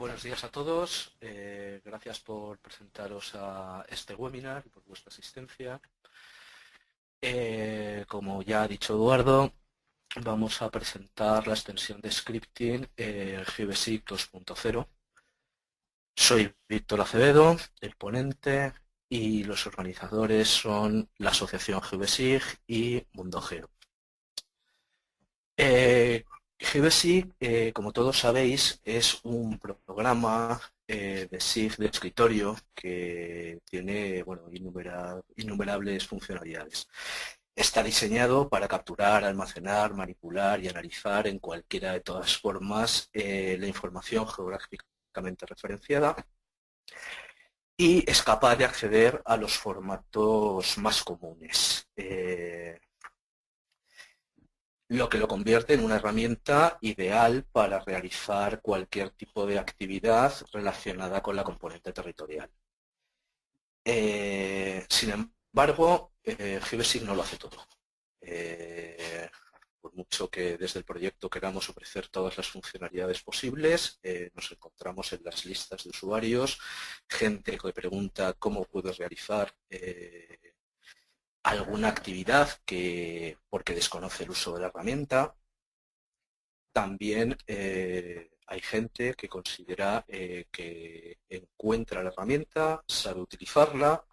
Buenos días a todos. Gracias por presentaros a este webinar y por vuestra asistencia. Como ya ha dicho Eduardo, vamos a presentar la extensión de scripting GBSIG 2.0. Soy Víctor Acevedo, el ponente, y los organizadores son la Asociación GBSIG y MundoGeo. GBSIG, como todos sabéis, es un programa de SIG de escritorio que tiene innumerables funcionalidades. Está diseñado para capturar, almacenar, manipular y analizar en cualquiera de todas formas la información geográficamente referenciada y es capaz de acceder a los formatos más comunes. Lo que lo convierte en una herramienta ideal para realizar cualquier tipo de actividad relacionada con la componente territorial. Sin embargo, GBSIG no lo hace todo. Por mucho que desde el proyecto queramos ofrecer todas las funcionalidades posibles, nos encontramos en las listas de usuarios, gente que pregunta cómo puedo realizar alguna actividad porque desconoce el uso de la herramienta. También hay gente que considera que encuentra la herramienta, sabe utilizarla,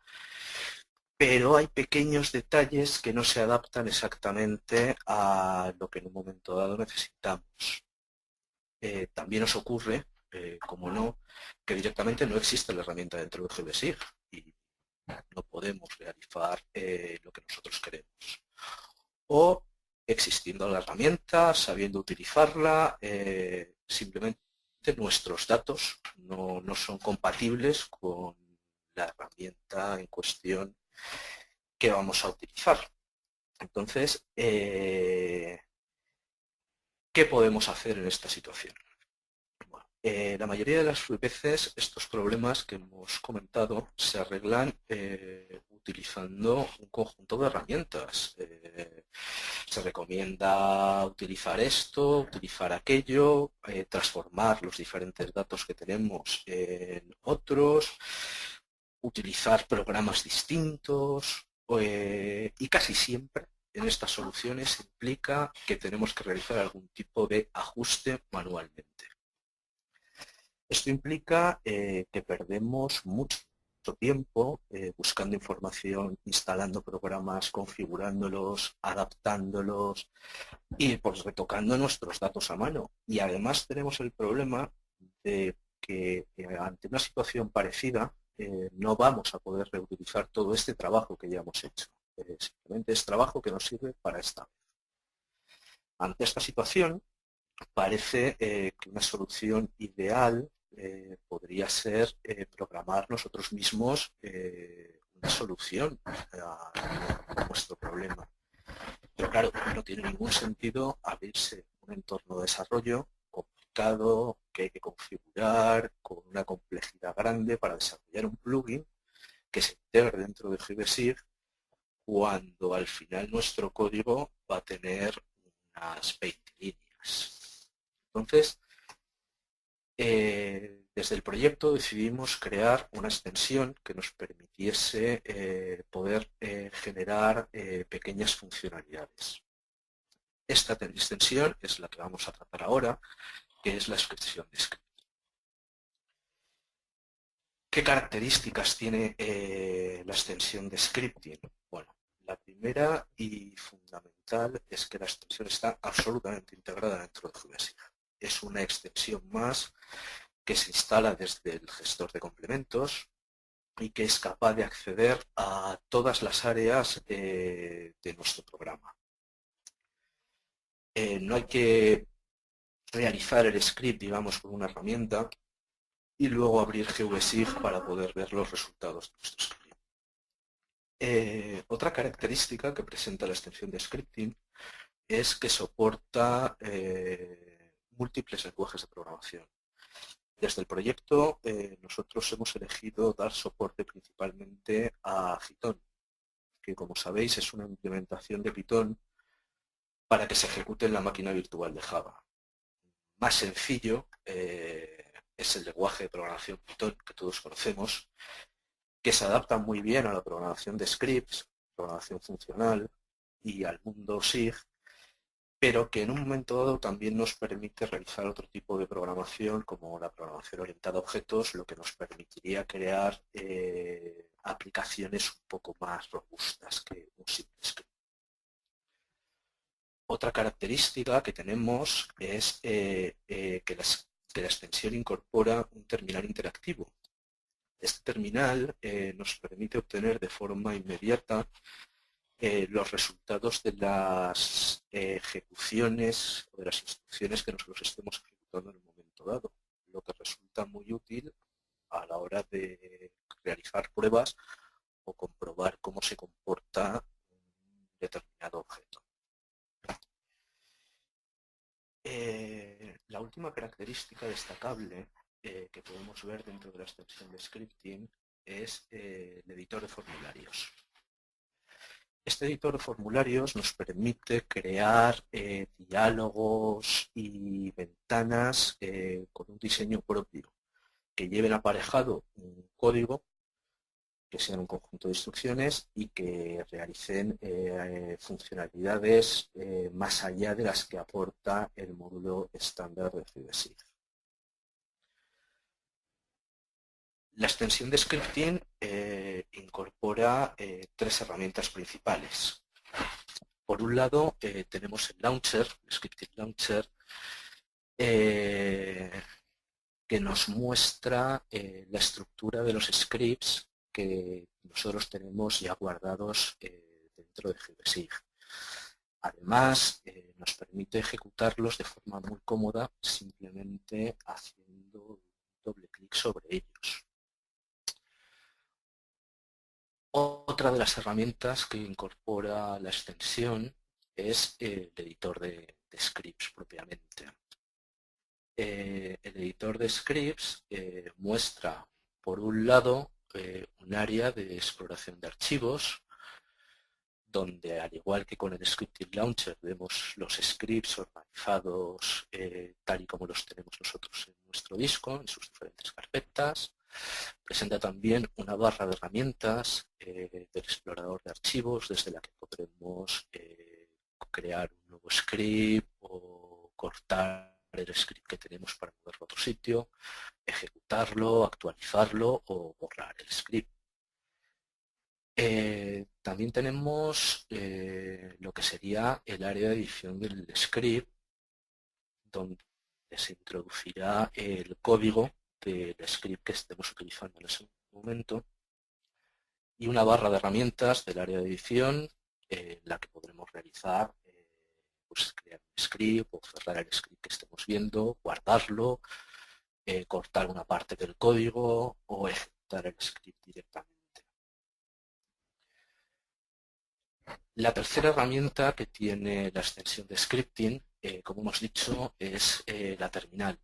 pero hay pequeños detalles que no se adaptan exactamente a lo que en un momento dado necesitamos. También nos ocurre, como no, que directamente no existe la herramienta dentro de GBSIG y no podemos realizar lo que nosotros queremos. O existiendo la herramienta, sabiendo utilizarla, simplemente nuestros datos no son compatibles con la herramienta en cuestión que vamos a utilizar. Entonces, ¿qué podemos hacer en esta situación? Bueno, la mayoría de las veces estos problemas que hemos comentado se arreglan utilizando un conjunto de herramientas. Se recomienda utilizar esto, utilizar aquello, transformar los diferentes datos que tenemos en otros, utilizar programas distintos y casi siempre en estas soluciones implica que tenemos que realizar algún tipo de ajuste manualmente. Esto implica que perdemos mucho tiempo buscando información, instalando programas, configurándolos, adaptándolos y pues retocando nuestros datos a mano. Y además tenemos el problema de que ante una situación parecida no vamos a poder reutilizar todo este trabajo que ya hemos hecho. Simplemente es trabajo que nos sirve para esta vez. Ante esta situación parece que una solución ideal podría ser programar nosotros mismos una solución a nuestro problema. Pero claro, no tiene ningún sentido abrirse un entorno de desarrollo complicado que hay que configurar con una complejidad grande para desarrollar un plugin que se integre dentro de GBSIG cuando al final nuestro código va a tener unas 20 líneas. Entonces, desde el proyecto decidimos crear una extensión que nos permitiese poder generar pequeñas funcionalidades. Esta extensión es la que vamos a tratar ahora, que es la extensión de script. ¿Qué características tiene la extensión de scripting? Bueno, la primera y fundamental es que la extensión está absolutamente integrada dentro de GBSIG. Es una extensión más que se instala desde el gestor de complementos y que es capaz de acceder a todas las áreas de nuestro programa. No hay que realizar el script, digamos, con una herramienta y luego abrir GBSIG para poder ver los resultados de nuestro script. Otra característica que presenta la extensión de scripting es que soporta múltiples lenguajes de programación. Desde el proyecto nosotros hemos elegido dar soporte principalmente a Python, que como sabéis es una implementación de Python para que se ejecute en la máquina virtual de Java. Más sencillo, es el lenguaje de programación Python que todos conocemos, que se adapta muy bien a la programación de scripts, programación funcional y al mundo SIG, pero que en un momento dado también nos permite realizar otro tipo de programación como la programación orientada a objetos, lo que nos permitiría crear aplicaciones un poco más robustas que un simple script. Otra característica que tenemos es que la extensión incorpora un terminal interactivo. Este terminal nos permite obtener de forma inmediata los resultados de las ejecuciones o de las instrucciones que nosotros estemos ejecutando en un momento dado, lo que resulta muy útil a la hora de realizar pruebas o comprobar cómo se comporta un determinado objeto. La última característica destacable que podemos ver dentro de la extensión de scripting es el editor de formularios. Este editor de formularios nos permite crear diálogos y ventanas con un diseño propio que lleven aparejado un código, que sean un conjunto de instrucciones y que realicen funcionalidades más allá de las que aporta el módulo estándar de GDSIG. La extensión de scripting incorpora tres herramientas principales. Por un lado, tenemos el launcher, el scripting launcher, que nos muestra la estructura de los scripts que nosotros tenemos ya guardados dentro de GDSIG. Además, nos permite ejecutarlos de forma muy cómoda simplemente haciendo un doble clic sobre ellos. Otra de las herramientas que incorpora la extensión es el editor de scripts propiamente. El editor de scripts muestra, por un lado, un área de exploración de archivos, donde, al igual que con el Scripting Launcher, vemos los scripts organizados tal y como los tenemos nosotros en nuestro disco, en sus diferentes carpetas. Presenta también una barra de herramientas del explorador de archivos, desde la que podremos crear un nuevo script o cortar el script que tenemos para moverlo a otro sitio, ejecutarlo, actualizarlo o borrar el script. También tenemos lo que sería el área de edición del script, donde se introducirá el código del script que estemos utilizando en ese momento, y una barra de herramientas del área de edición en la que podremos realizar, pues crear un script o cerrar el script que estemos viendo, guardarlo, cortar una parte del código o ejecutar el script directamente. La tercera herramienta que tiene la extensión de scripting, como hemos dicho, es la terminal.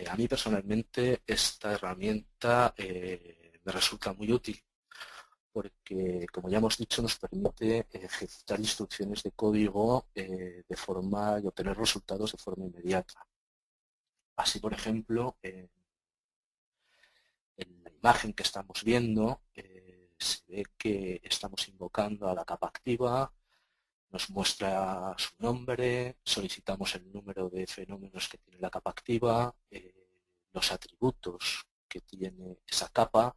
A mí personalmente esta herramienta me resulta muy útil porque, como ya hemos dicho, nos permite ejecutar instrucciones de código de forma y obtener resultados de forma inmediata. Así, por ejemplo, en la imagen que estamos viendo se ve que estamos invocando a la capa activa, nos muestra su nombre, solicitamos el número de fenómenos que tiene la capa activa, los atributos que tiene esa capa,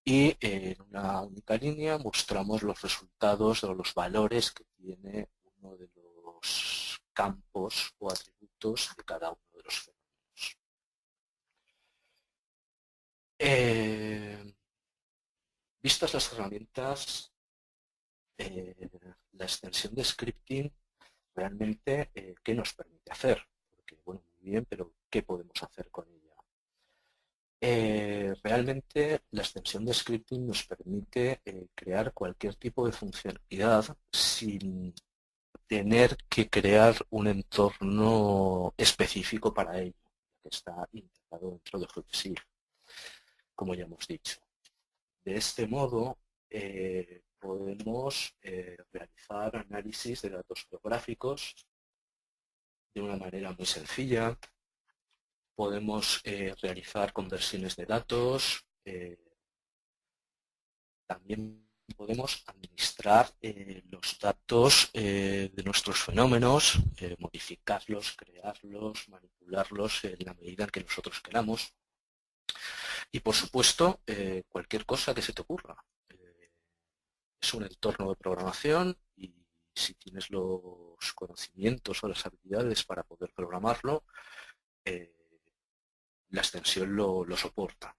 y en una única línea mostramos los resultados o los valores que tiene uno de los campos o atributos de cada uno de los fenómenos. Vistas las herramientas, la extensión de scripting realmente, ¿qué nos permite hacer? Porque, bueno, muy bien, pero ¿qué podemos hacer con ella? Realmente la extensión de scripting nos permite crear cualquier tipo de funcionalidad sin tener que crear un entorno específico para ello, que está integrado dentro de GDSIG, como ya hemos dicho. De este modo, podemos realizar análisis de datos geográficos de una manera muy sencilla, Podemos realizar conversiones de datos, también podemos administrar los datos de nuestros fenómenos, modificarlos, crearlos, manipularlos en la medida en que nosotros queramos. Y por supuesto, cualquier cosa que se te ocurra. Es un entorno de programación y si tienes los conocimientos o las habilidades para poder programarlo, la extensión lo soporta.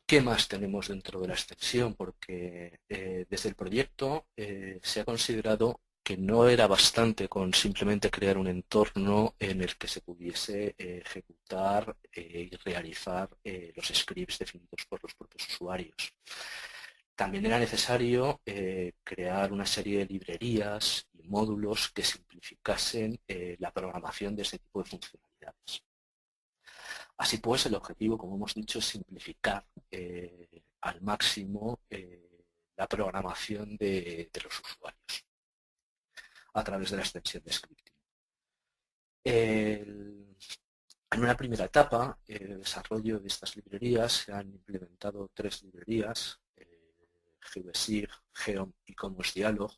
¿Qué más tenemos dentro de la extensión? Porque desde el proyecto se ha considerado que no era bastante con simplemente crear un entorno en el que se pudiese ejecutar y realizar los scripts definidos por los propios usuarios. También era necesario crear una serie de librerías y módulos que simplificasen la programación de este tipo de funcionalidades. Así pues, el objetivo, como hemos dicho, es simplificar al máximo la programación de los usuarios a través de la extensión de scripting. En una primera etapa de desarrollo de estas librerías se han implementado 3 librerías, GeoSig, Geom y Commons Dialog.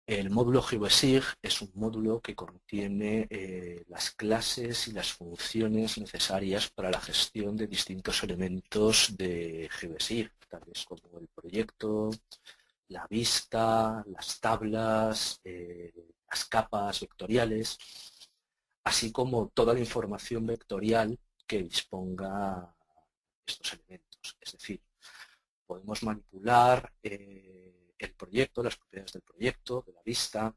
El módulo GeoSig es un módulo que contiene las clases y las funciones necesarias para la gestión de distintos elementos de GeoSig, tales como el proyecto, la vista, las tablas, las capas vectoriales, así como toda la información vectorial que disponga estos elementos. Es decir, podemos manipular el proyecto, las propiedades del proyecto, de la vista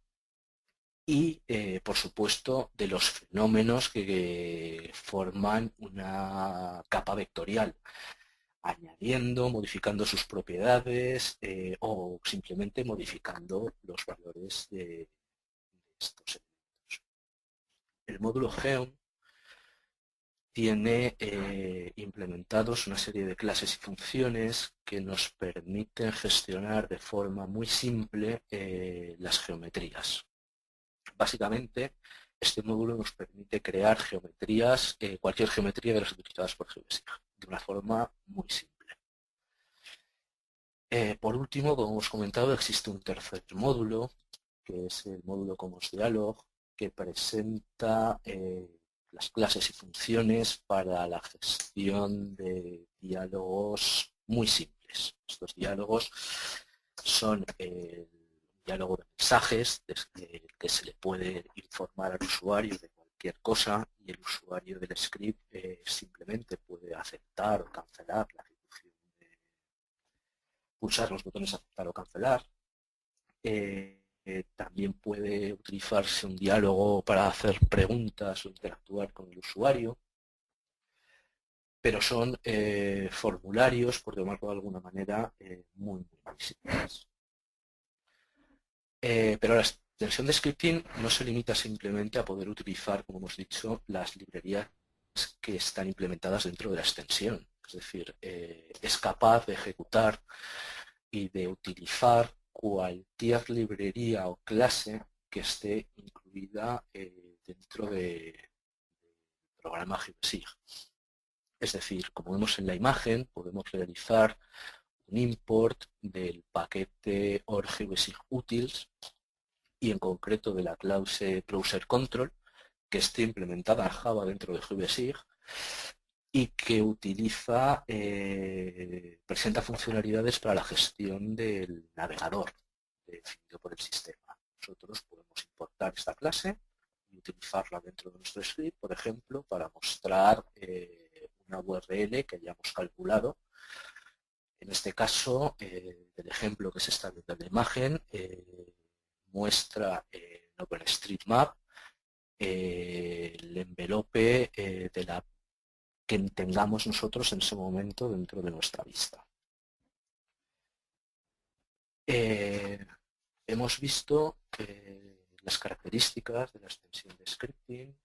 y, por supuesto, de los fenómenos que forman una capa vectorial, añadiendo, modificando sus propiedades o simplemente modificando los valores de estos elementos. El módulo Geom tiene implementados una serie de clases y funciones que nos permiten gestionar de forma muy simple las geometrías. Básicamente, este módulo nos permite crear geometrías, cualquier geometría de las utilizadas por GeoSig, de una forma muy simple. Por último, como hemos comentado, existe un tercer módulo, que es el módulo Commons Dialog, que presenta las clases y funciones para la gestión de diálogos muy simples. Estos diálogos son el diálogo de mensajes, desde el que se le puede informar al usuario de cualquier cosa y el usuario del script simplemente puede aceptar o cancelar la ejecución, pulsar los botones aceptar o cancelar. También puede utilizarse un diálogo para hacer preguntas o interactuar con el usuario, pero son formularios, por llamarlo de alguna manera, muy simples. Pero la extensión de scripting no se limita simplemente a poder utilizar, como hemos dicho, las librerías que están implementadas dentro de la extensión. Es decir, es capaz de ejecutar y de utilizar cualquier librería o clase que esté incluida dentro del programa GeoSig. Es decir, como vemos en la imagen, podemos realizar un import del paquete OR-GeoSig utils y en concreto de la clase browser control que esté implementada en Java dentro de GeoSig y que utiliza, presenta funcionalidades para la gestión del navegador definido por el sistema. Nosotros podemos importar esta clase y utilizarla dentro de nuestro script, por ejemplo, para mostrar una URL que hayamos calculado. En este caso, el ejemplo que se está viendo en la imagen muestra en OpenStreetMap el envelope de la que tengamos nosotros en ese momento dentro de nuestra vista. Hemos visto las características de la extensión de scripting,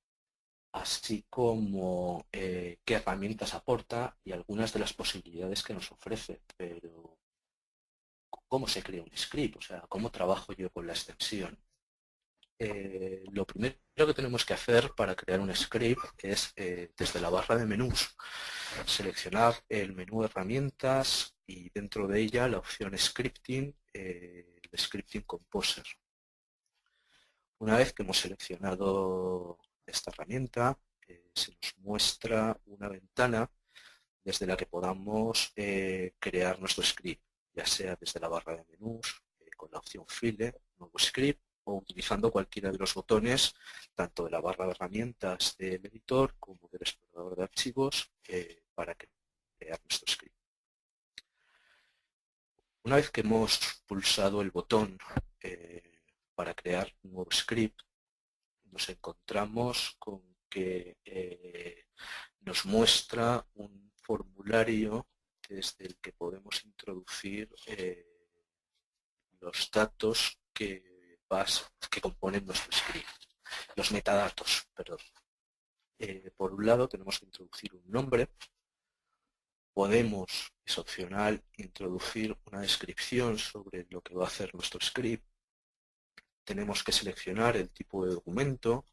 así como qué herramientas aporta y algunas de las posibilidades que nos ofrece. Pero, ¿cómo se crea un script? O sea, ¿cómo trabajo yo con la extensión? lo primero que tenemos que hacer para crear un script es, desde la barra de menús, seleccionar el menú de herramientas y dentro de ella la opción Scripting, el Scripting Composer. Una vez que hemos seleccionado esta herramienta, se nos muestra una ventana desde la que podamos crear nuestro script, ya sea desde la barra de menús, con la opción File, Nuevo Script, o utilizando cualquiera de los botones, tanto de la barra de herramientas del editor como del explorador de archivos, para crear nuestro script. Una vez que hemos pulsado el botón para crear un nuevo script, nos encontramos con que nos muestra un formulario desde el que podemos introducir los datos que componen nuestro script, los metadatos, perdón. Por un lado tenemos que introducir un nombre, podemos, es opcional, introducir una descripción sobre lo que va a hacer nuestro script, tenemos que seleccionar el tipo de documento,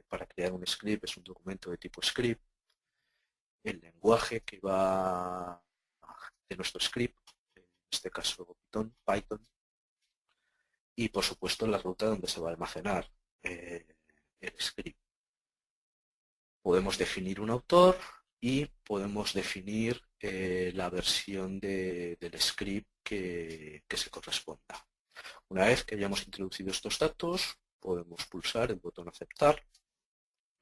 para crear un script es un documento de tipo script, el lenguaje que va de nuestro script, en este caso Python, y por supuesto la ruta donde se va a almacenar el script. Podemos definir un autor y podemos definir la versión del script que se corresponda. Una vez que hayamos introducido estos datos, podemos pulsar el botón aceptar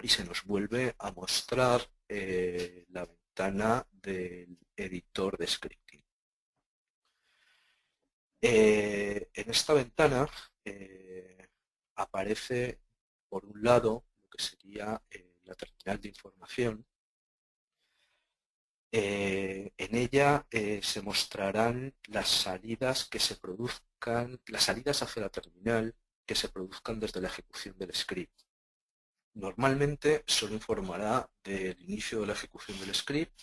y se nos vuelve a mostrar la ventana del editor de scripting. En esta ventana aparece, por un lado, lo que sería la terminal de información. En ella se mostrarán las salidas que se produzcan, las salidas hacia la terminal que se produzcan desde la ejecución del script. Normalmente solo informará del inicio de la ejecución del script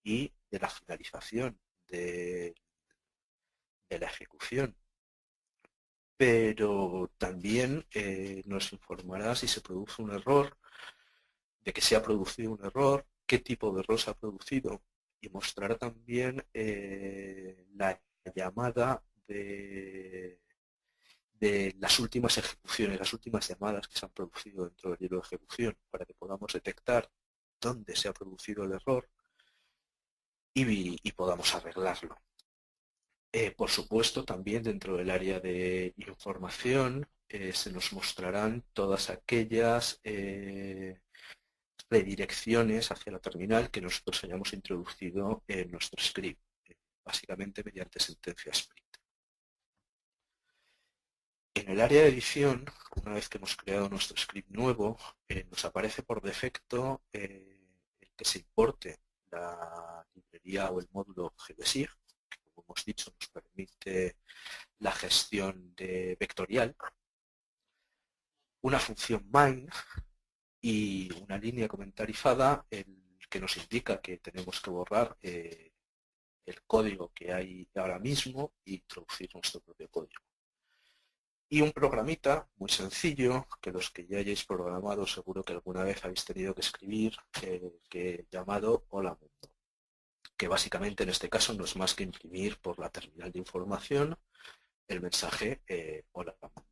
y de la finalización de la ejecución, pero también nos informará si se produce un error, de que se ha producido un error, qué tipo de error se ha producido, y mostrará también la llamada de las últimas ejecuciones, las últimas llamadas que se han producido dentro del hilo de ejecución, para que podamos detectar dónde se ha producido el error y podamos arreglarlo. Por supuesto, también dentro del área de información se nos mostrarán todas aquellas redirecciones hacia la terminal que nosotros hayamos introducido en nuestro script, básicamente mediante sentencia sprint. En el área de edición, una vez que hemos creado nuestro script nuevo, nos aparece por defecto el que se importe la librería o el módulo GDSIG, que, como hemos dicho, nos permite la gestión vectorial, una función main y una línea comentarizada que nos indica que tenemos que borrar el código que hay ahora mismo e introducir nuestro propio código. Y un programita muy sencillo, que los que ya hayáis programado seguro que alguna vez habéis tenido que escribir, llamado Hola Mundo, que básicamente en este caso no es más que imprimir por la terminal de información el mensaje Hola Mundo.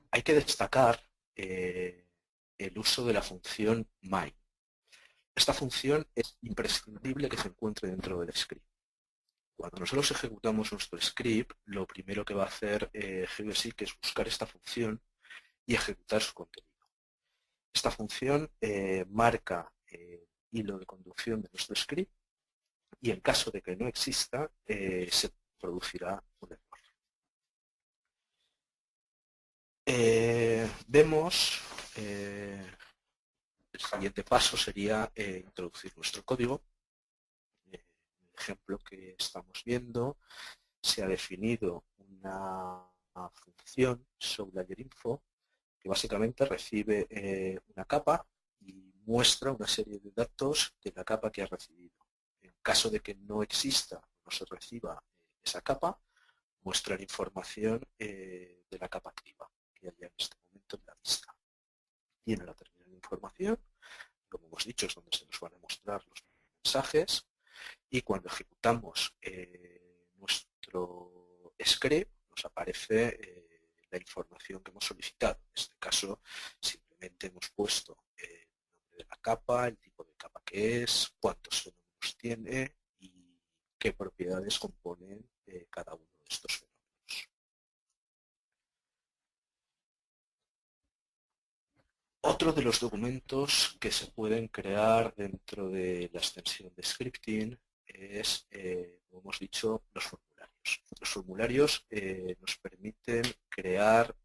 Hay que destacar el uso de la función main. Esta función es imprescindible que se encuentre dentro del script. Cuando nosotros ejecutamos nuestro script, lo primero que va a hacer GBSIC es buscar esta función y ejecutar su contenido. Esta función marca el hilo de conducción de nuestro script y en caso de que no exista, se producirá un error. Vemos, el siguiente paso sería introducir nuestro código. En el ejemplo que estamos viendo, se ha definido una función ShowLayerInfo que básicamente recibe una capa y muestra una serie de datos de la capa que ha recibido. En caso de que no exista, no se reciba esa capa, muestra la información de la capa activa, que mensajes y cuando ejecutamos nuestro script nos aparece la información que hemos solicitado. En este caso simplemente hemos puesto el nombre de la capa, el tipo de capa que es, cuántos fenómenos tiene y qué propiedades componen cada uno de estos fenómenos. Otro de los documentos que se pueden crear dentro de la extensión de scripting es, como hemos dicho, los formularios. Los formularios nos permiten crear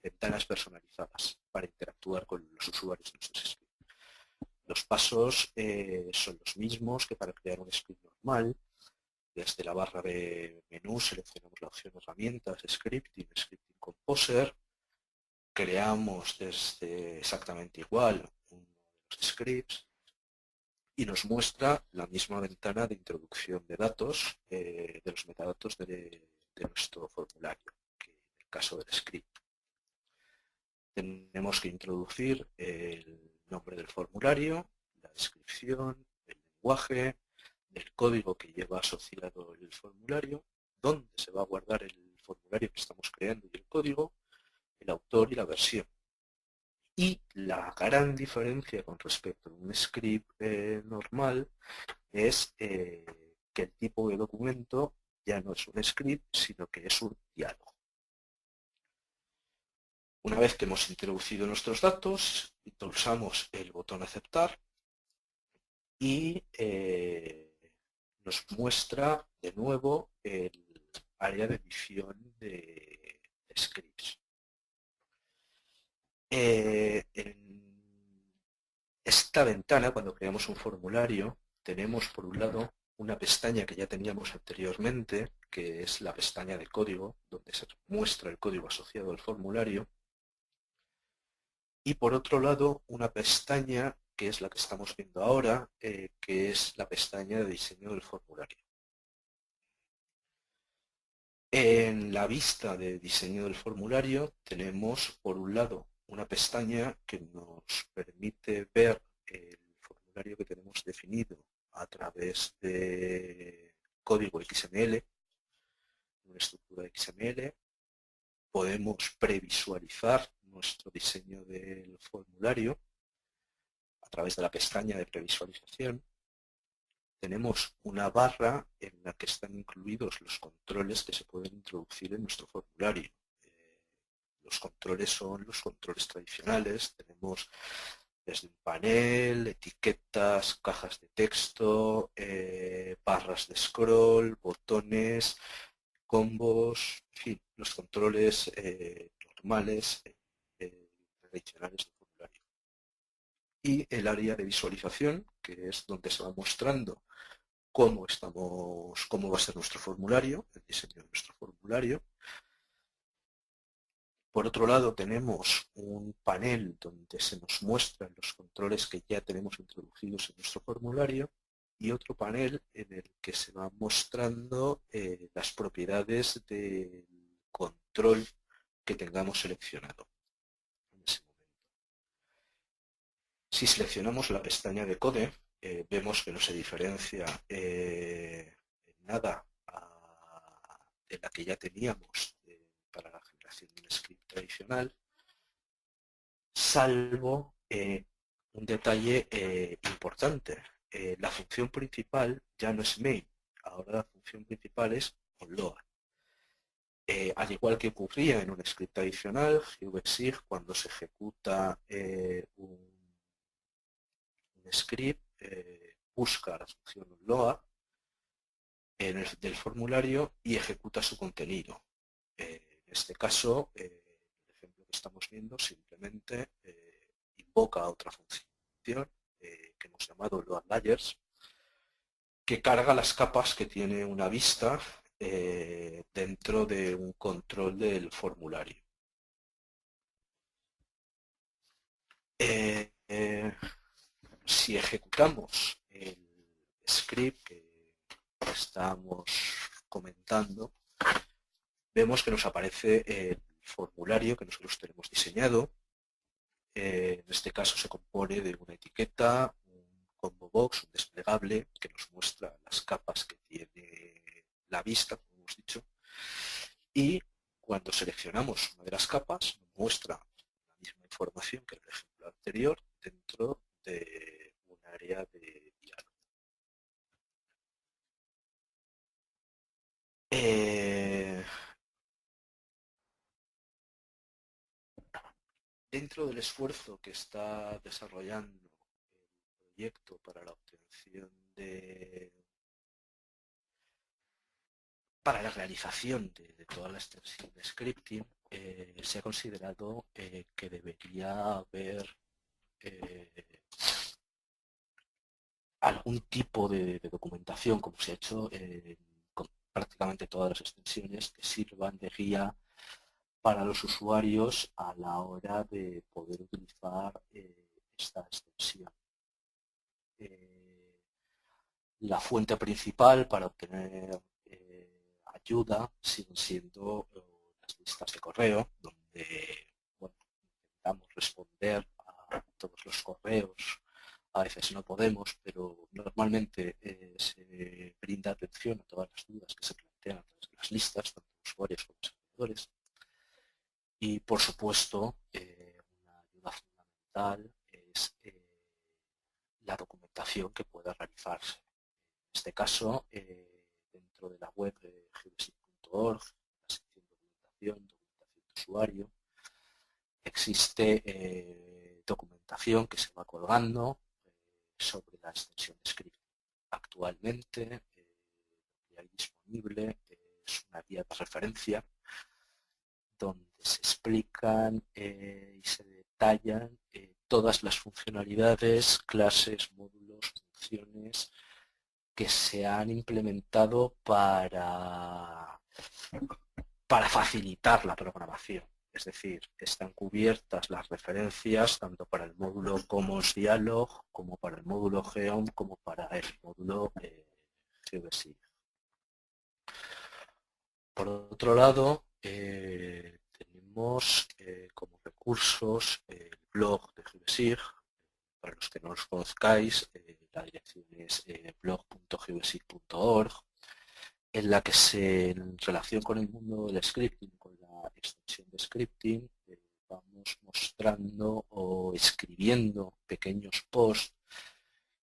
ventanas personalizadas para interactuar con los usuarios de nuestros scripts. Los pasos son los mismos que para crear un script normal. Desde la barra de menú seleccionamos la opción herramientas, scripting, scripting composer. Creamos desde exactamente igual uno de los scripts y nos muestra la misma ventana de introducción de datos, de los metadatos de nuestro formulario, que en el caso del script. Tenemos que introducir el nombre del formulario, la descripción, el lenguaje, el código que lleva asociado el formulario, dónde se va a guardar el formulario que estamos creando y el código, el autor y la versión. Y la gran diferencia con respecto a un script normal es que el tipo de documento ya no es un script, sino que es un diálogo. Una vez que hemos introducido nuestros datos, pulsamos el botón aceptar y nos muestra de nuevo el área de edición de scripts. En esta ventana, cuando creamos un formulario, tenemos por un lado una pestaña que ya teníamos anteriormente, que es la pestaña de código, donde se muestra el código asociado al formulario, y por otro lado una pestaña que es la que estamos viendo ahora, que es la pestaña de diseño del formulario. En la vista de diseño del formulario tenemos por un lado una pestaña que nos permite ver el formulario que tenemos definido a través de código XML, una estructura XML. Podemos previsualizar nuestro diseño del formulario a través de la pestaña de previsualización. Tenemos una barra en la que están incluidos los controles que se pueden introducir en nuestro formulario. Los controles son los controles tradicionales. Tenemos desde un panel, etiquetas, cajas de texto, barras de scroll, botones, combos, en fin, los controles normales tradicionales del formulario. Y el área de visualización, que es donde se va mostrando cómo va a ser nuestro formulario, el diseño de nuestro formulario. Por otro lado, tenemos un panel donde se nos muestran los controles que ya tenemos introducidos en nuestro formulario y otro panel en el que se van mostrando las propiedades del control que tengamos seleccionado en ese momento. Si seleccionamos la pestaña de Code, vemos que no se diferencia en nada de la que ya teníamos para la generación de un script tradicional, salvo un detalle importante. La función principal ya no es main, ahora la función principal es onLoad. Al igual que ocurría en un script tradicional, GVexig, cuando se ejecuta un script, busca la función onLoad del formulario y ejecuta su contenido. En este caso, el ejemplo que estamos viendo simplemente invoca a otra función que hemos llamado loadLayers, que carga las capas que tiene una vista dentro de un control del formulario. Si ejecutamos el script que estamos comentando, vemos que nos aparece el formulario que nosotros tenemos diseñado. En este caso se compone de una etiqueta, un combo box, un desplegable que nos muestra las capas que tiene la vista, como hemos dicho, y cuando seleccionamos una de las capas nos muestra la misma información que en el ejemplo anterior dentro de un área de diálogo. Dentro del esfuerzo que está desarrollando el proyecto para la obtención para la realización de toda la extensión de scripting, se ha considerado que debería haber algún tipo de documentación, como se ha hecho con prácticamente todas las extensiones, que sirvan de guía para los usuarios a la hora de poder utilizar esta extensión. La fuente principal para obtener ayuda siguen siendo las listas de correo, donde bueno, intentamos responder a todos los correos. A veces no podemos, pero normalmente se brinda atención a todas las dudas que se plantean a través de las listas, tanto usuarios como servidores. Y, por supuesto, una ayuda fundamental es la documentación que pueda realizarse. En este caso, dentro de la web de geodesic.org, la sección de documentación de usuario, existe documentación que se va colgando sobre la extensión de script. Actualmente, lo que hay disponible es una guía de referencia donde se explican y se detallan todas las funcionalidades, clases, módulos, funciones que se han implementado para facilitar la programación. Es decir, están cubiertas las referencias tanto para el módulo Commons Dialog como para el módulo Geom como para el módulo Geodesic. Por otro lado, tenemos como recursos el blog de Geodesic. Para los que no los conozcáis, la dirección es blog.geodesic.org, en la que en relación con el mundo del scripting, con la extensión de scripting, vamos mostrando o escribiendo pequeños posts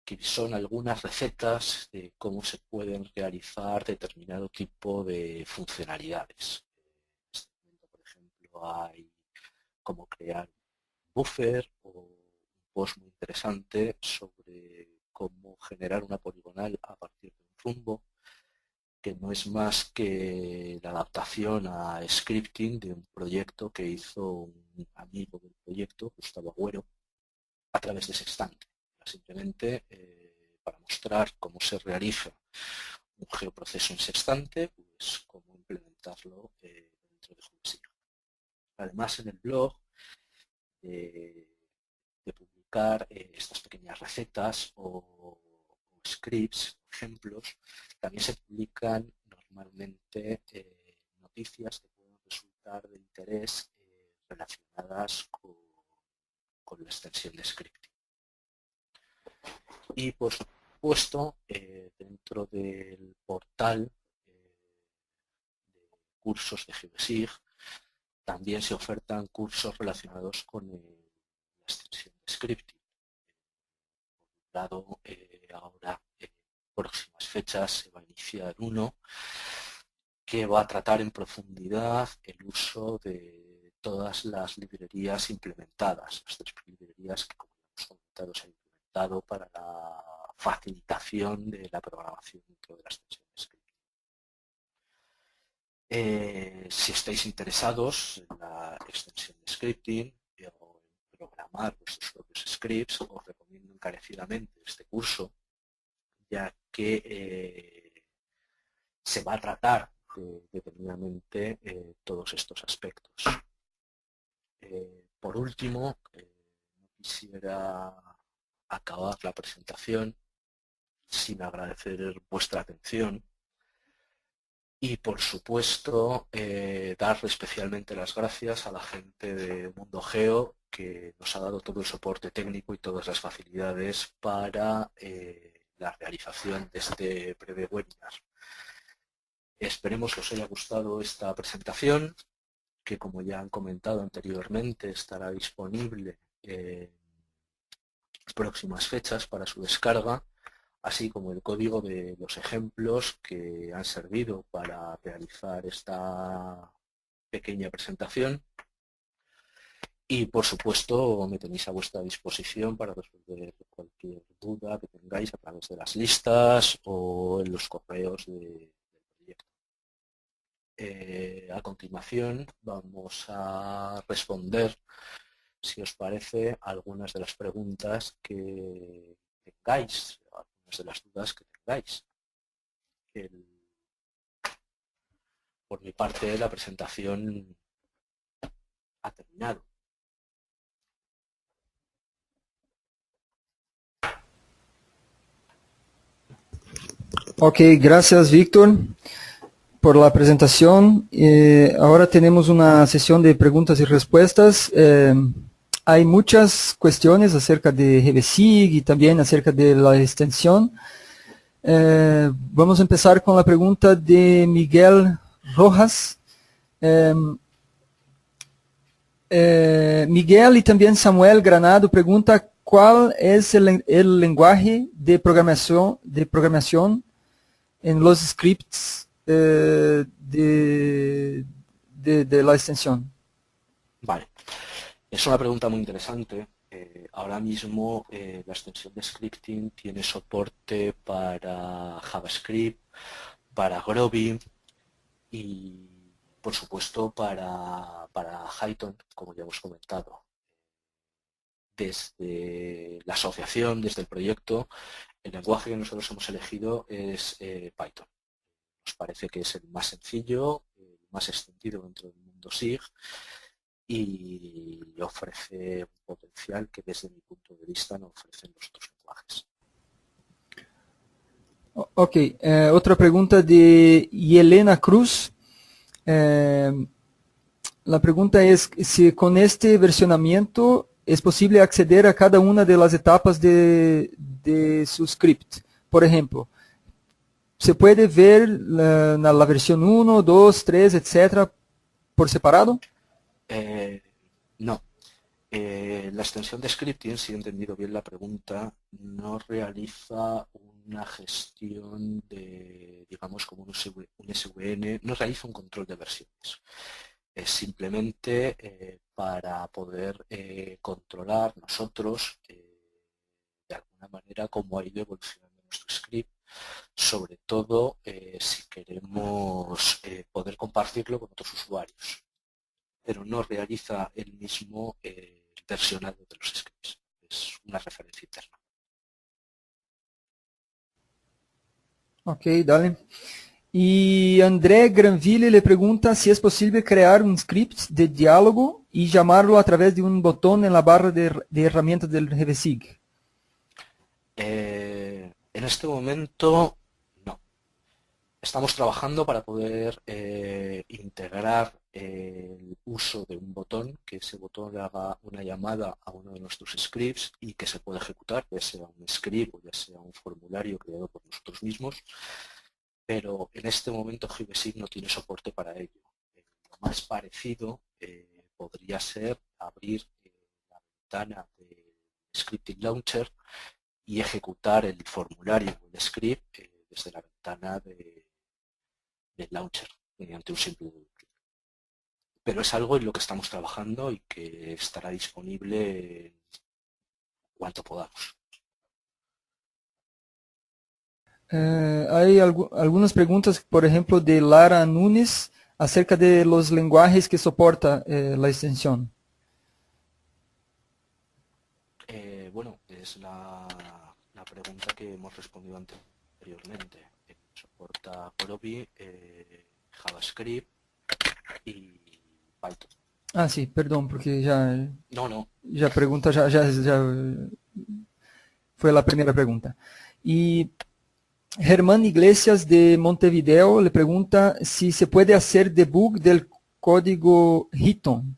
que son algunas recetas de cómo se pueden realizar determinado tipo de funcionalidades. En este momento, por ejemplo, hay cómo crear un buffer o un post muy interesante sobre cómo generar una poligonal a partir de un rumbo, que no es más que la adaptación a scripting de un proyecto que hizo un amigo del proyecto, Gustavo Agüero, a través de Sextant. Simplemente para mostrar cómo se realiza un geoproceso en Sextante, pues cómo implementarlo dentro de Geodesic. Además, en el blog de publicar estas pequeñas recetas o scripts, ejemplos, también se publican normalmente noticias que pueden resultar de interés relacionadas con la extensión de scripting. Y por supuesto, dentro del portal de cursos de Geodesic también se ofertan cursos relacionados con la extensión de scripting. Por un lado, ahora en próximas fechas se va a iniciar uno que va a tratar en profundidad el uso de todas las librerías implementadas, las 3 librerías que, como hemos comentado, se han implementado para la facilitación de la programación dentro de la extensión de scripting. Si estáis interesados en la extensión de scripting o en programar vuestros propios scripts, os recomiendo encarecidamente este curso, ya que se va a tratar determinadamente todos estos aspectos. Por último, no quisiera acabar la presentación sin agradecer vuestra atención y, por supuesto, dar especialmente las gracias a la gente de Mundo Geo, que que nos ha dado todo el soporte técnico y todas las facilidades para la realización de este breve webinar. Esperemos que os haya gustado esta presentación, que como ya han comentado anteriormente estará disponible en próximas fechas para su descarga, así como el código de los ejemplos que han servido para realizar esta pequeña presentación. Y por supuesto me tenéis a vuestra disposición para resolver cualquier duda que tengáis a través de las listas o en los correos del proyecto. A continuación vamos a responder, si os parece, algunas de las preguntas que tengáis, algunas de las dudas que tengáis. Por mi parte, la presentación ha terminado. Ok, gracias Víctor por la presentación. Ahora tenemos una sesión de preguntas y respuestas. Hay muchas cuestiones acerca de GBSIG y también acerca de la extensión. Vamos a empezar con la pregunta de Miguel Rojas. Miguel y también Samuel Granado pregunta cuál es el lenguaje de programación en los scripts de la extensión. Vale, es una pregunta muy interesante. Ahora mismo la extensión de scripting tiene soporte para JavaScript, para Groovy y por supuesto para Python, como ya hemos comentado. Desde la asociación, desde el proyecto, el lenguaje que nosotros hemos elegido es Python. Nos parece que es el más sencillo, el más extendido dentro del mundo SIG y ofrece un potencial que desde mi punto de vista no ofrecen los otros lenguajes. Ok, otra pregunta de Yelena Cruz. La pregunta es si con este versionamiento es posible acceder a cada una de las etapas de su script. Por ejemplo, ¿se puede ver la versión 1, 2, 3, etcétera, por separado? No. La extensión de scripting, si he entendido bien la pregunta, no realiza una gestión de, digamos, como un SVN, no realiza un control de versiones. Es simplemente para poder controlar nosotros de alguna manera cómo ha ido evolucionando nuestro script, sobre todo si queremos poder compartirlo con otros usuarios, pero no realiza el mismo versionado de los scripts, es una referencia interna. Ok, dale. Y André Granville le pregunta si es posible crear un script de diálogo y llamarlo a través de un botón en la barra de herramientas del GBSIG. En este momento, no. Estamos trabajando para poder integrar el uso de un botón, que ese botón le haga una llamada a uno de nuestros scripts y que se pueda ejecutar, ya sea un script o ya sea un formulario creado por nosotros mismos, pero en este momento GBSIG no tiene soporte para ello. Lo más parecido podría ser abrir la ventana de Scripting Launcher y ejecutar el formulario o el script desde la ventana del launcher mediante un simple clic. Pero es algo en lo que estamos trabajando y que estará disponible cuanto podamos. Hay algunas preguntas, por ejemplo, de Lara Nunes acerca de los lenguajes que soporta la extensión. Bueno, es la pregunta que hemos respondido anteriormente. Soporta Groovy, JavaScript y Python. Ah, sí, perdón, porque ya No. ya pregunta, ya fue la primera pregunta. Y Germán Iglesias de Montevideo le pregunta si se puede hacer debug del código Python.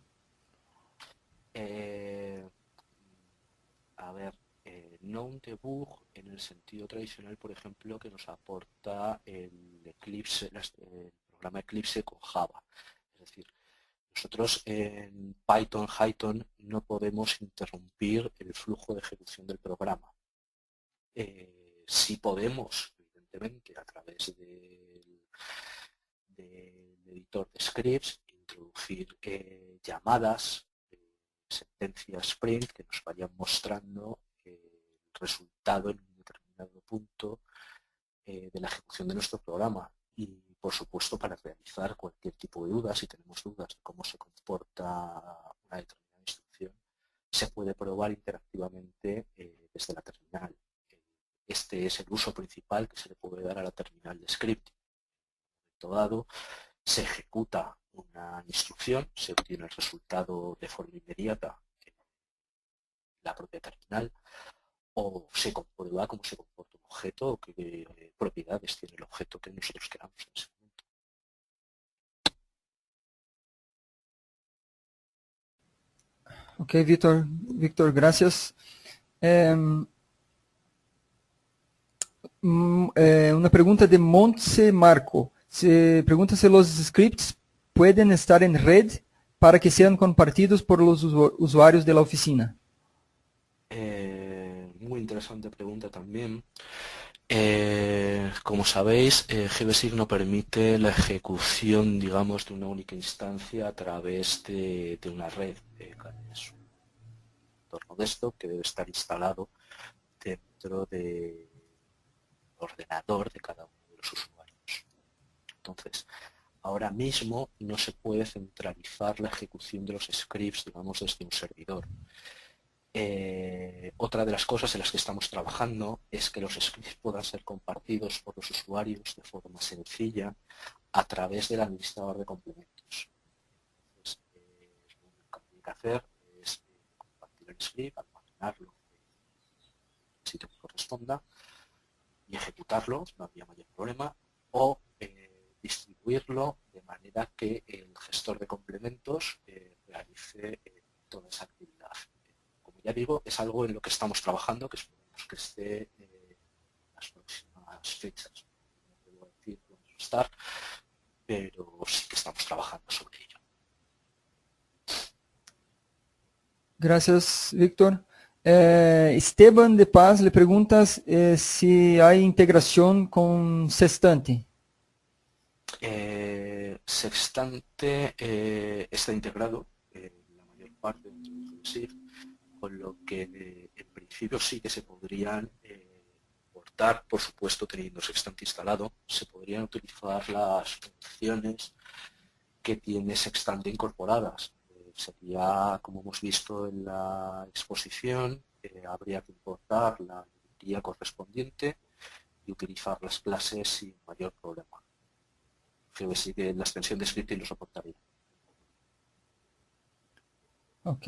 no un debug en el sentido tradicional, por ejemplo, que nos aporta el Eclipse, el programa Eclipse con Java. Es decir, nosotros en Python, Python, no podemos interrumpir el flujo de ejecución del programa. Sí podemos, evidentemente, a través del editor de scripts, introducir llamadas, sentencias sprint que nos vayan mostrando el resultado en un determinado punto de la ejecución de nuestro programa. Y, por supuesto, para realizar cualquier tipo de dudas, si tenemos dudas de cómo se comporta una determinada instrucción, se puede probar interactivamente desde la terminal. Este es el uso principal que se le puede dar a la terminal de scripting. En un momento dado, se ejecuta una instrucción, se obtiene el resultado de forma inmediata en la propia terminal, o se comprueba cómo se comporta un objeto o qué propiedades tiene el objeto que nosotros queramos en ese momento. Ok, Víctor, gracias. Una pregunta de Montse Marco. Se pregunta si los scripts pueden estar en red para que sean compartidos por los usuarios de la oficina. Muy interesante pregunta también. Como sabéis, GBSIG no permite la ejecución, digamos, de una única instancia a través de una red. Es un entorno desktop que debe estar instalado dentro del ordenador de cada uno de los usuarios. Entonces, ahora mismo no se puede centralizar la ejecución de los scripts, digamos, desde un servidor. Otra de las cosas en las que estamos trabajando es que los scripts puedan ser compartidos por los usuarios de forma sencilla a través del administrador de complementos. Entonces, lo que hay que hacer es compartir el script, almacenarlo en el sitio que corresponda y ejecutarlo, no había mayor problema, o distribuirlo de manera que el gestor de complementos realice toda esa actividad. Como ya digo, es algo en lo que estamos trabajando, que esperemos que esté en las próximas fechas. No puedo decir dónde va a estar, pero sí que estamos trabajando sobre ello. Gracias, Víctor. Esteban de Paz le pregunta si hay integración con Sextante. Sextante está integrado en la mayor parte dentro de GBSIG, con lo que en principio sí que se podrían portar, por supuesto teniendo Sextante instalado, se podrían utilizar las funciones que tiene Sextante incorporadas. Sería, como hemos visto en la exposición, habría que importar la librería correspondiente y utilizar las clases sin mayor problema. GBSIG que la extensión de scripting lo soportaría. Ok.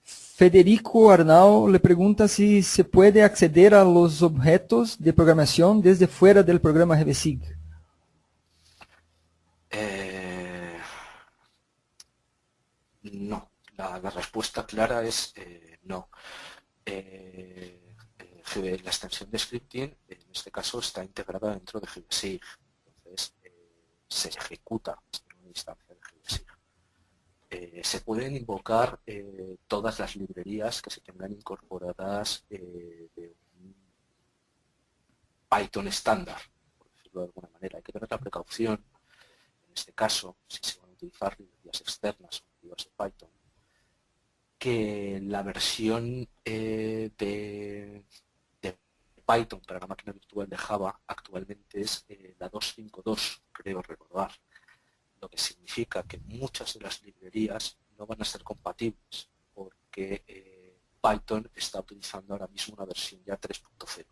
Federico Arnau le pregunta si se puede acceder a los objetos de programación desde fuera del programa GBSIG. No, la respuesta clara es no. La extensión de scripting, en este caso, está integrada dentro de GBSIG. Entonces, se ejecuta en una instancia de GBSIG. Se pueden invocar todas las librerías que se tengan incorporadas de un Python estándar, por decirlo de alguna manera. Hay que tener la precaución, en este caso, si se van a utilizar librerías externas o nativas de Python, que la versión de Python para la máquina virtual de Java actualmente es la 2.5.2, creo recordar, lo que significa que muchas de las librerías no van a ser compatibles porque Python está utilizando ahora mismo una versión ya 3.0.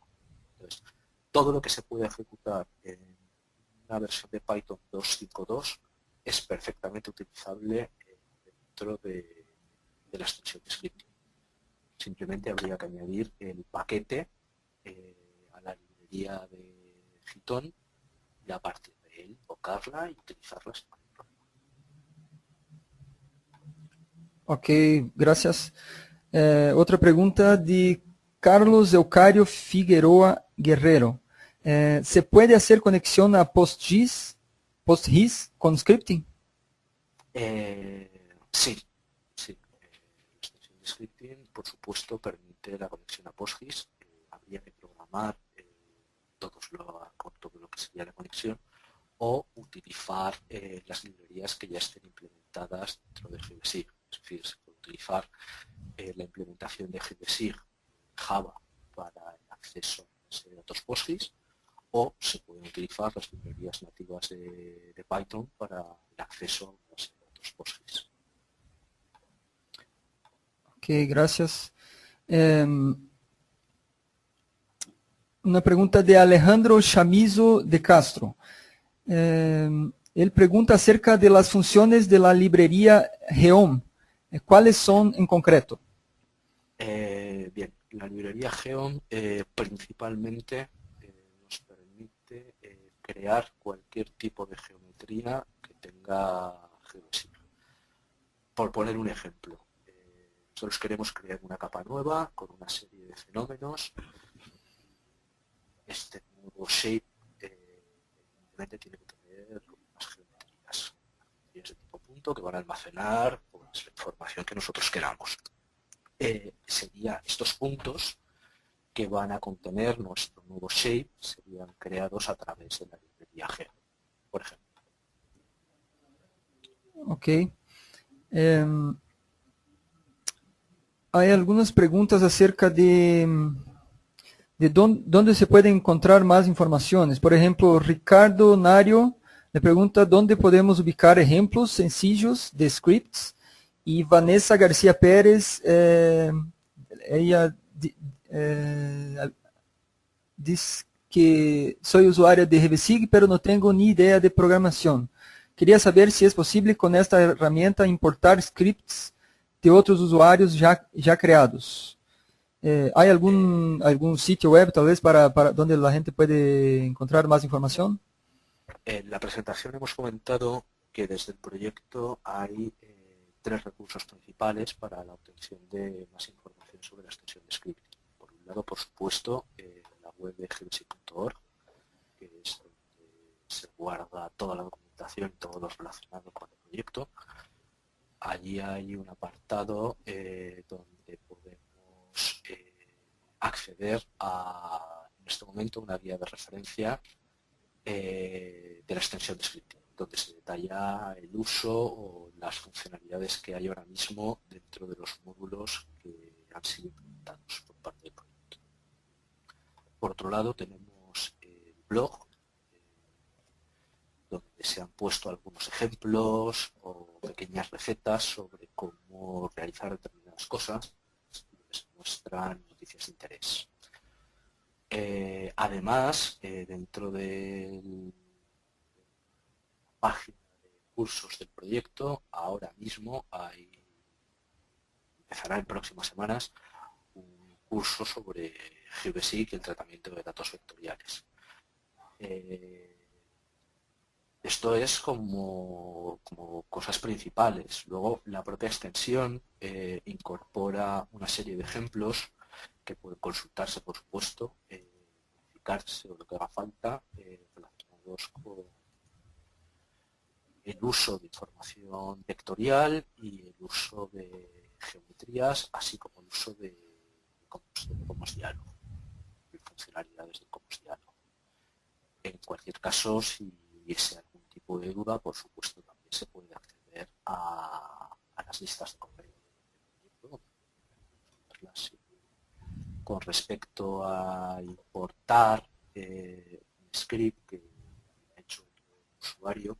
Entonces, todo lo que se puede ejecutar en una versión de Python 2.5.2 es perfectamente utilizable dentro de la extensión de scripting. Simplemente habría que añadir el paquete a la librería de Python y a partir de él invocarla y utilizarla sin mayor problema. Ok, gracias. Outra pergunta de Carlos Eucario Figueroa Guerrero. ¿Se puede hacer conexión a PostGIS con scripting? Sí, sí. La extensión de scripting, por supuesto, permite la conexión a PostGIS. Habría que programar con todo lo que sería la conexión o utilizar las librerías que ya estén implementadas dentro de GBSIG. Es decir, se puede utilizar la implementación de GBSIG Java para el acceso a ese datos PostGIS, o se pueden utilizar las librerías nativas de Python para el acceso a ese datos PostGIS. Ok, gracias. Una pregunta de Alejandro Chamizo de Castro. Él pregunta acerca de las funciones de la librería Geom. ¿Cuáles son en concreto? Bien, la librería Geom principalmente nos permite crear cualquier tipo de geometría que tenga GeoSIG. Por poner un ejemplo, nosotros queremos crear una capa nueva con una serie de fenómenos. Este nuevo shape evidentemente tiene que tener unas geometrías de tipo punto que van a almacenar pues, la información que nosotros queramos. Serían estos puntos que van a contener nuestro nuevo shape, serían creados a través de la librería Geo, por ejemplo. Ok. Hay algunas preguntas acerca de dónde se puede encontrar más informaciones. Por ejemplo, Ricardo Nario le pregunta dónde podemos ubicar ejemplos sencillos de scripts. Y Vanessa García Pérez, ella dice que soy usuaria de GBSIG, pero no tengo ni idea de programación. Quería saber si es posible con esta herramienta importar scripts de otros usuarios ya creados. ¿Hay algún sitio web tal vez para donde la gente puede encontrar más información? En la presentación hemos comentado que desde el proyecto hay tres recursos principales para la obtención de más información sobre la extensión de scripting. Por un lado, por supuesto, la web de gbsig.org, que es donde se guarda toda la documentación y todo lo relacionado con el proyecto. Allí hay un apartado donde podemos acceder a, en este momento, una guía de referencia de la extensión de scripting, donde se detalla el uso o las funcionalidades que hay ahora mismo dentro de los módulos que han sido implementados por parte del proyecto. Por otro lado, tenemos el blog, donde se han puesto algunos ejemplos o pequeñas recetas sobre cómo realizar determinadas cosas, donde se muestran noticias de interés. Además, dentro de la página de cursos del proyecto, ahora mismo empezará en próximas semanas un curso sobre GBSIG y el tratamiento de datos vectoriales. Esto es como cosas principales. Luego, la propia extensión incorpora una serie de ejemplos que pueden consultarse, por supuesto, modificarse o lo que haga falta, relacionados con el uso de información vectorial y el uso de geometrías, así como el uso de Commons Dialog, de funcionalidades de Commons Dialog. En cualquier caso, si hubiese algún tipo de duda, por supuesto, también se puede acceder a las listas de correo del proyecto. Con respecto a importar un script que ha hecho otro usuario,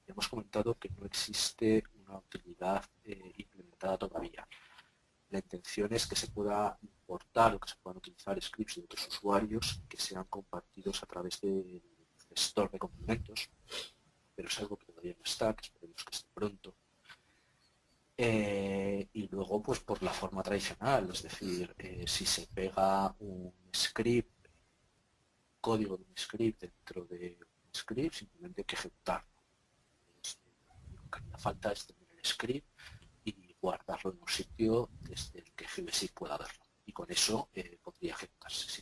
hemos comentado que no existe una utilidad implementada todavía. La intención es que se pueda importar o que se puedan utilizar scripts de otros usuarios que sean compartidos a través del gestor de complementos, pero es algo que todavía no está, que esperemos que esté pronto. Y luego, pues por la forma tradicional, es decir, si se pega un script, código de un script dentro de un script, simplemente hay que ejecutarlo. Lo que haría falta es tener el script y guardarlo en un sitio desde el que GeoBasic pueda verlo. Y con eso podría ejecutarse.